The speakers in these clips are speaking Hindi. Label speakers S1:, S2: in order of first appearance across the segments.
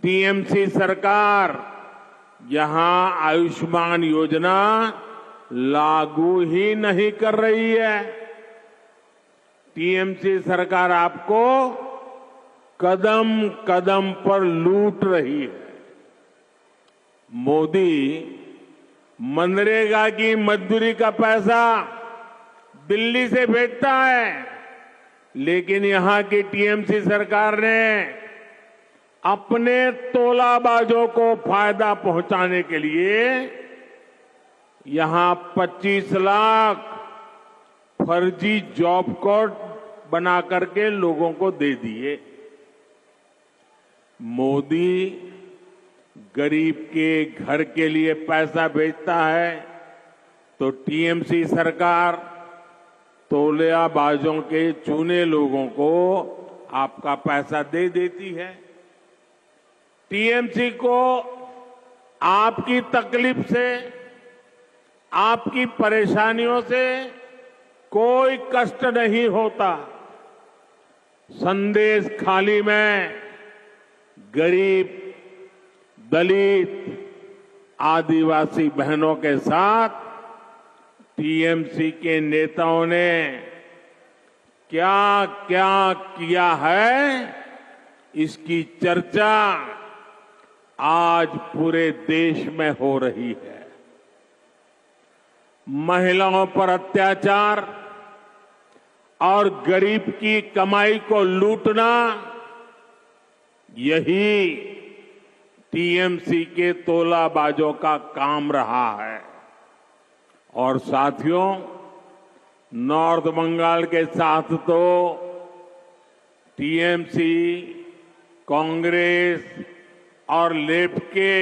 S1: टीएमसी सरकार यहां आयुष्मान योजना लागू ही नहीं कर रही है। टीएमसी सरकार आपको कदम कदम पर लूट रही है। मोदी मनरेगा की मजदूरी का पैसा दिल्ली से भेजता है, लेकिन यहां की टीएमसी सरकार ने अपने तोलाबाजों को फायदा पहुंचाने के लिए यहां 25 लाख फर्जी जॉब कार्ड बना करके लोगों को दे दिए। मोदी गरीब के घर के लिए पैसा भेजता है तो टीएमसी सरकार तोलेबाजों के चुने लोगों को आपका पैसा दे देती है। टीएमसी को आपकी तकलीफ से, आपकी परेशानियों से कोई कष्ट नहीं होता। संदेश खाली में गरीब, दलित, आदिवासी बहनों के साथ टीएमसी के नेताओं ने क्या क्या किया है, इसकी चर्चा आज पूरे देश में हो रही है। महिलाओं पर अत्याचार और गरीब की कमाई को लूटना, यही टीएमसी के तोलाबाजों का काम रहा है। और साथियों, नॉर्थ बंगाल के साथ तो टीएमसी, कांग्रेस और लेफ्ट के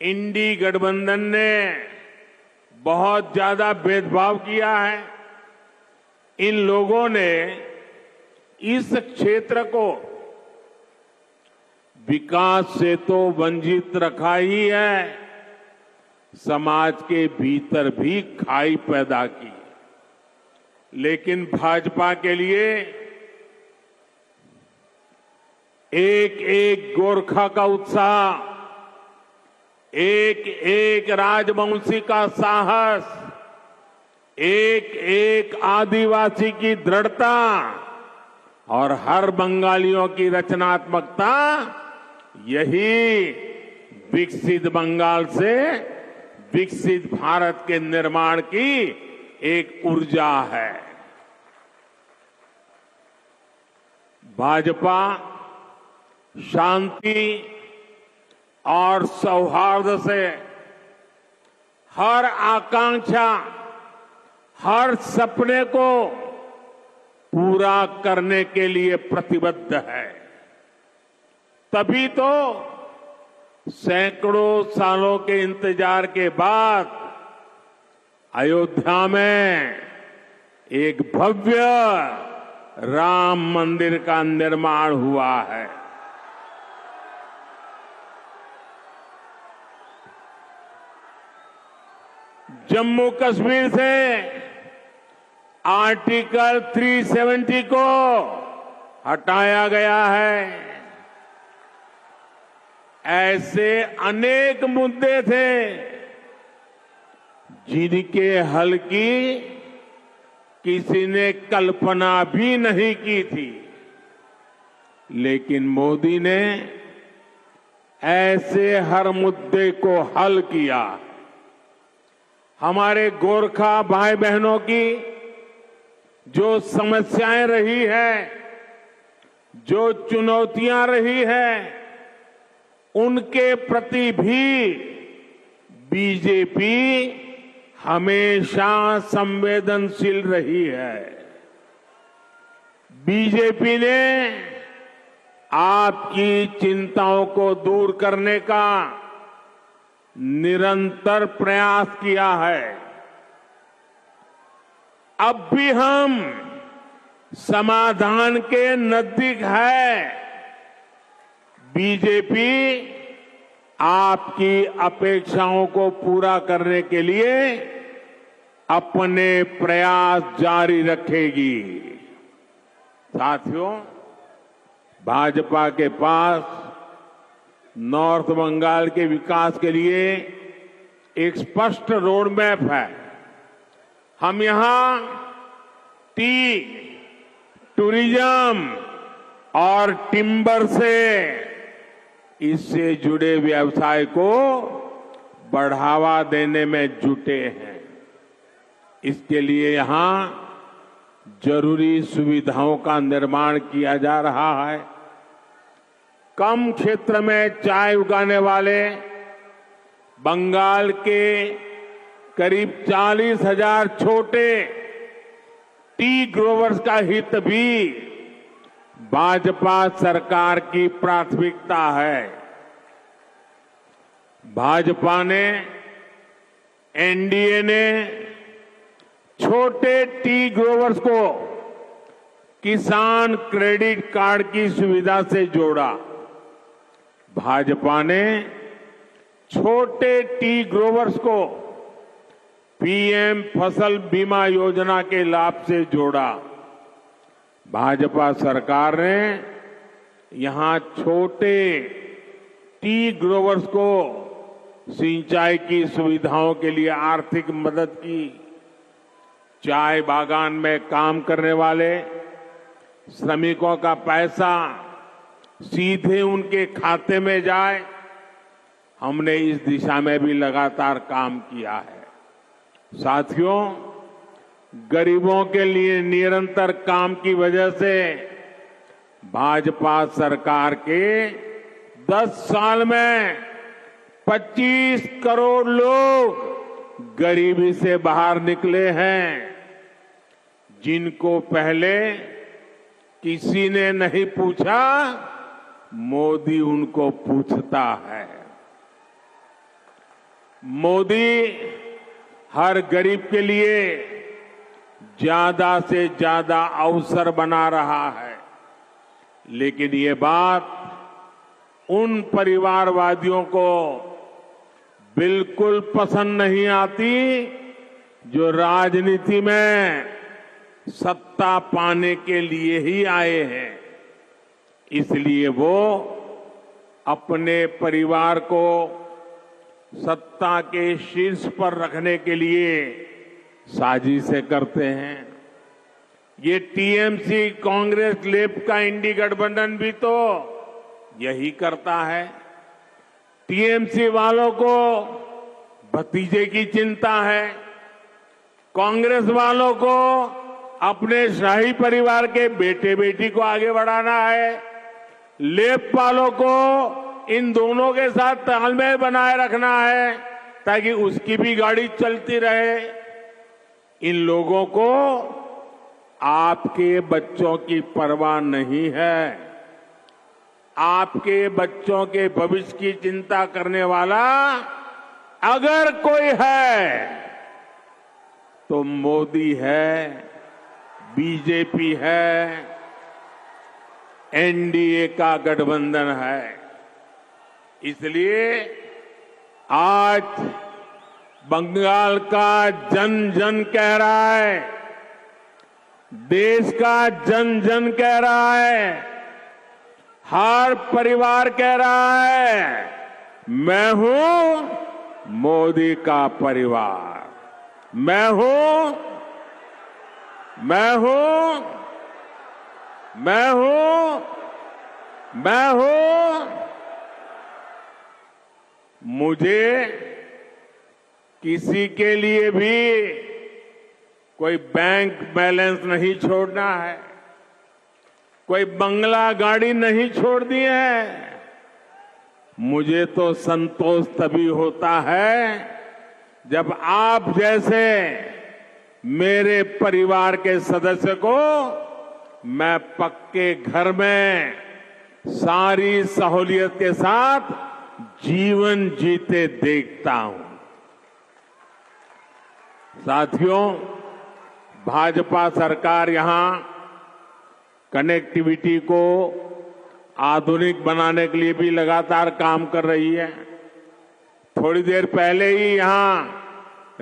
S1: इंडी गठबंधन ने बहुत ज्यादा भेदभाव किया है। इन लोगों ने इस क्षेत्र को विकास से तो वंचित रखा ही है, समाज के भीतर भी खाई पैदा की। लेकिन भाजपा के लिए एक एक गोरखा का उत्साह, एक एक राजवंशी का साहस, एक एक आदिवासी की दृढ़ता और हर बंगालियों की रचनात्मकता, यही विकसित बंगाल से विकसित भारत के निर्माण की एक ऊर्जा है। भाजपा शांति और सौहार्द से हर आकांक्षा, हर सपने को पूरा करने के लिए प्रतिबद्ध है। तभी तो सैकड़ों सालों के इंतजार के बाद अयोध्या में एक भव्य राम मंदिर का निर्माण हुआ है। जम्मू कश्मीर से आर्टिकल 370 को हटाया गया है। ऐसे अनेक मुद्दे थे जिनके हल की किसी ने कल्पना भी नहीं की थी, लेकिन मोदी ने ऐसे हर मुद्दे को हल किया। हमारे गोरखा भाई बहनों की जो समस्याएं रही है, जो चुनौतियां रही है, उनके प्रति भी बीजेपी हमेशा संवेदनशील रही है। बीजेपी ने आपकी चिंताओं को दूर करने का निरंतर प्रयास किया है। अब भी हम समाधान के नजदीक है। बीजेपी आपकी अपेक्षाओं को पूरा करने के लिए अपने प्रयास जारी रखेगी। साथियों, भाजपा के पास नॉर्थ बंगाल के विकास के लिए एक स्पष्ट रोड मैप है। हम यहां टी, टूरिज्म और टिम्बर से इससे जुड़े व्यवसाय को बढ़ावा देने में जुटे हैं। इसके लिए यहां जरूरी सुविधाओं का निर्माण किया जा रहा है। कम क्षेत्र में चाय उगाने वाले बंगाल के करीब 40,000 छोटे टी ग्रोवर्स का हित भी भाजपा सरकार की प्राथमिकता है। भाजपा ने, एनडीए ने छोटे टी ग्रोवर्स को किसान क्रेडिट कार्ड की सुविधा से जोड़ा। भाजपा ने छोटे टी ग्रोवर्स को पीएम फसल बीमा योजना के लाभ से जोड़ा। भाजपा सरकार ने यहां छोटे टी ग्रोवर्स को सिंचाई की सुविधाओं के लिए आर्थिक मदद की। चाय बागान में काम करने वाले श्रमिकों का पैसा सीधे उनके खाते में जाए, हमने इस दिशा में भी लगातार काम किया है। साथियों, गरीबों के लिए निरंतर काम की वजह से भाजपा सरकार के 10 साल में 25 करोड़ लोग गरीबी से बाहर निकले हैं। जिनको पहले किसी ने नहीं पूछा, मोदी उनको पूछता है। मोदी हर गरीब के लिए ज्यादा से ज्यादा अवसर बना रहा है, लेकिन ये बात उन परिवारवादियों को बिल्कुल पसंद नहीं आती जो राजनीति में सत्ता पाने के लिए ही आए हैं। इसलिए वो अपने परिवार को सत्ता के शीर्ष पर रखने के लिए साजिशें करते हैं। ये टीएमसी कांग्रेस लेफ्ट का इंडी गठबंधन भी तो यही करता है। टीएमसी वालों को भतीजे की चिंता है, कांग्रेस वालों को अपने शाही परिवार के बेटे बेटी को आगे बढ़ाना है, लेफ्ट वालों को इन दोनों के साथ तालमेल बनाए रखना है ताकि उसकी भी गाड़ी चलती रहे। इन लोगों को आपके बच्चों की परवाह नहीं है। आपके बच्चों के भविष्य की चिंता करने वाला अगर कोई है तो मोदी है, बीजेपी है, एनडीए का गठबंधन है। इसलिए आज बंगाल का जन जन कह रहा है, देश का जन जन कह रहा है, हर परिवार कह रहा है, मैं हूं मोदी का परिवार, मैं हूं, मैं हूं, मैं हूं, मैं हूं। मुझे किसी के लिए भी कोई बैंक बैलेंस नहीं छोड़ना है, कोई बंगला गाड़ी नहीं छोड़नी है। मुझे तो संतोष तभी होता है जब आप जैसे मेरे परिवार के सदस्य को मैं पक्के घर में सारी सहूलियत के साथ जीवन जीते देखता हूं। साथियों, भाजपा सरकार यहां कनेक्टिविटी को आधुनिक बनाने के लिए भी लगातार काम कर रही है। थोड़ी देर पहले ही यहां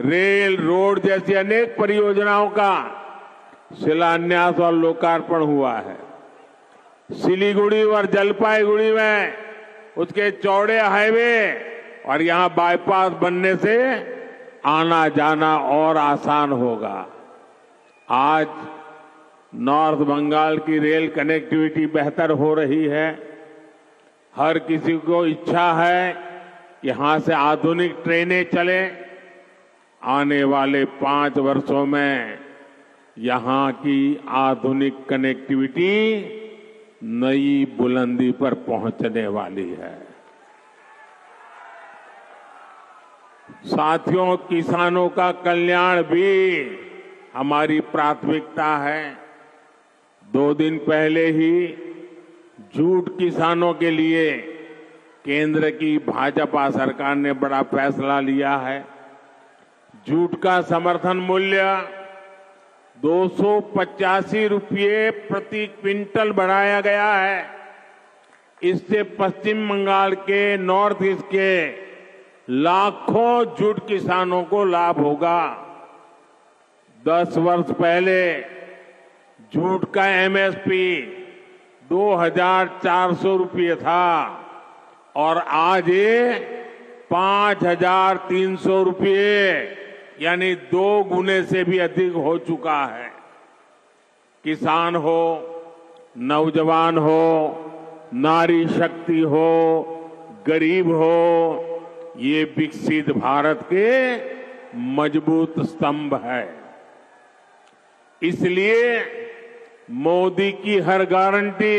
S1: रेल, रोड जैसी अनेक परियोजनाओं का शिलान्यास और लोकार्पण हुआ है। सिलीगुड़ी और जलपाईगुड़ी में उसके चौड़े हाईवे और यहां बाईपास बनने से आना जाना और आसान होगा। आज नॉर्थ बंगाल की रेल कनेक्टिविटी बेहतर हो रही है। हर किसी को इच्छा है कि यहां से आधुनिक ट्रेनें चले। आने वाले 5 वर्षों में यहां की आधुनिक कनेक्टिविटी नई बुलंदी पर पहुंचने वाली है। साथियों, किसानों का कल्याण भी हमारी प्राथमिकता है। 2 दिन पहले ही जूट किसानों के लिए केंद्र की भाजपा सरकार ने बड़ा फैसला लिया है। जूट का समर्थन मूल्य 285 रुपये प्रति क्विंटल बढ़ाया गया है। इससे पश्चिम बंगाल के नॉर्थ ईस्ट के लाखों जूट किसानों को लाभ होगा। 10 वर्ष पहले जूट का एमएसपी 2,400 रुपये था और आज ये 5,300 रुपये यानी 2 गुने से भी अधिक हो चुका है। किसान हो, नौजवान हो, नारी शक्ति हो, गरीब हो, ये विकसित भारत के मजबूत स्तंभ है। इसलिए मोदी की हर गारंटी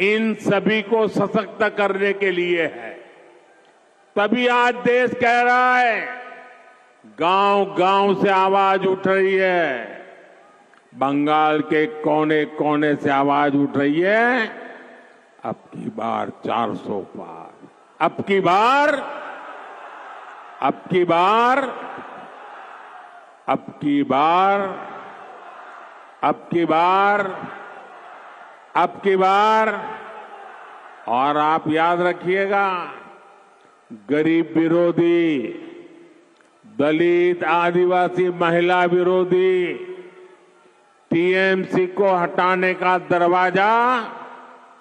S1: इन सभी को सशक्त करने के लिए है। तभी आज देश कह रहा है, गांव-गांव से आवाज उठ रही है, बंगाल के कोने कोने से आवाज उठ रही है, अब की बार 400 पार, अब की बार, अब की बार, अब की बार, अब की बार, अब की बार। और आप याद रखिएगा, गरीब विरोधी, दलित, आदिवासी, महिला विरोधी टीएमसी को हटाने का दरवाजा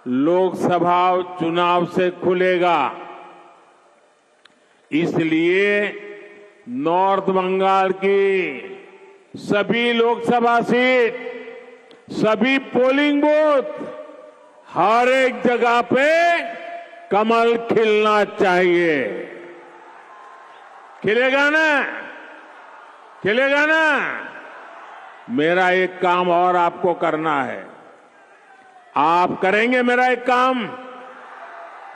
S1: लोकसभा चुनाव से खुलेगा। इसलिए नॉर्थ बंगाल की सभी लोकसभा सीट, सभी पोलिंग बूथ, हर एक जगह पे कमल खिलना चाहिए। खिलेगा ना? खिलेगा ना? मेरा एक काम और आपको करना है। आप करेंगे मेरा एक काम?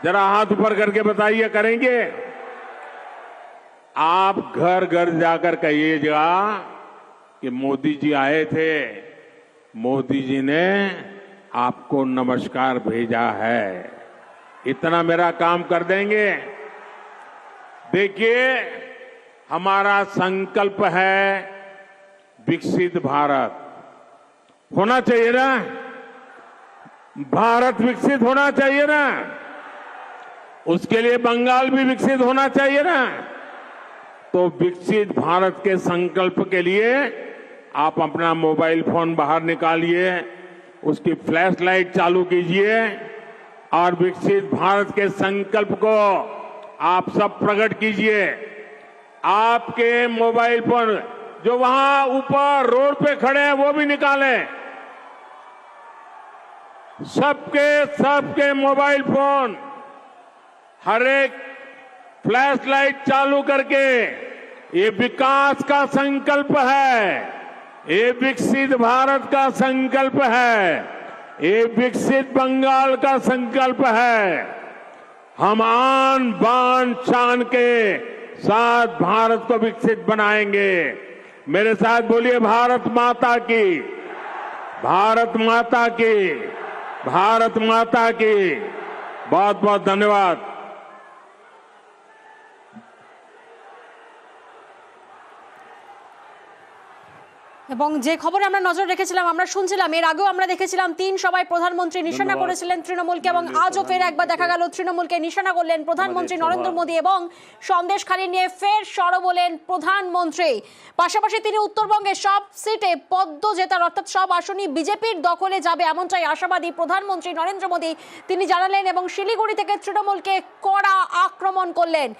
S1: जरा हाथ ऊपर करके बताइए, करेंगे? आप घर घर जाकर कहिएगा कि मोदी जी आए थे, मोदी जी ने आपको नमस्कार भेजा है। इतना मेरा काम कर देंगे। देखिए, हमारा संकल्प है विकसित भारत। होना चाहिए ना? भारत विकसित होना चाहिए ना? उसके लिए बंगाल भी विकसित होना चाहिए ना? तो विकसित भारत के संकल्प के लिए आप अपना मोबाइल फोन बाहर निकालिए, उसकी फ्लैश लाइट चालू कीजिए और विकसित भारत के संकल्प को आप सब प्रकट कीजिए। आपके मोबाइल फोन जो वहां ऊपर रोड पे खड़े हैं वो भी निकालें। सबके मोबाइल फोन हर एक फ्लैश लाइट चालू करके, ये विकास का संकल्प है, ये विकसित भारत का संकल्प है, ये विकसित बंगाल का संकल्प है। हम आन बान शान के साथ भारत को विकसित बनाएंगे। मेरे साथ बोलिए, भारत माता की, भारत माता की, भारत माता की। बहुत बहुत धन्यवाद।
S2: এবং যে খবরে আমরা নজর রেখেছিলাম, আমরা শুনছিলাম, এর আগেও আমরা দেখেছিলাম 3 সভায় প্রধানমন্ত্রী নিশানা করেছিলেন তৃণমূলকে, এবং আজও ফের একবার দেখা গেল তৃণমূলকে নিশানা করলেন প্রধানমন্ত্রী নরেন্দ্র মোদী এবং সন্দেশখালী নিয়ে ফের সরব হলেন প্রধানমন্ত্রী। পাশাপাশি তিনি উত্তরবঙ্গের সব সিটে পদ্ম জেতার, অর্থাৎ সব আসনই বিজেপির দখলে যাবে এমনটাই আশাবাদী প্রধানমন্ত্রী নরেন্দ্র মোদী, তিনি জানালেন এবং শিলিগুড়ি থেকে তৃণমূলকে কড়া আক্রমণ করলেন।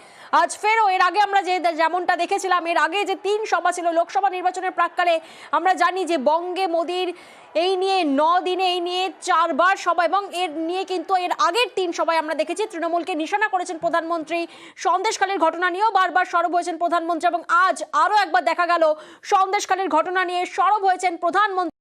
S2: আজ ফেরও এর আগে আমরা যেমনটা দেখেছিলাম, এর আগে যে 3 সভা ছিল লোকসভা নির্বাচনের প্রাক্কালে, আমরা জানি যে বঙ্গে মোদীর এই নিয়ে 9 দিনে এই নিয়ে 4 বার সভা, এবং এর নিয়ে কিন্তু এর আগের 3 সভায় আমরা দেখেছি তৃণমূলকে নিশানা করেছেন প্রধানমন্ত্রী। সন্দেশখালীর ঘটনা নিয়েও বারবার সরব হয়েছেন প্রধানমন্ত্রী, এবং আজ আরও একবার দেখা গেল সন্দেশখালীর ঘটনা নিয়ে সরব হয়েছেন প্রধানমন্ত্রী।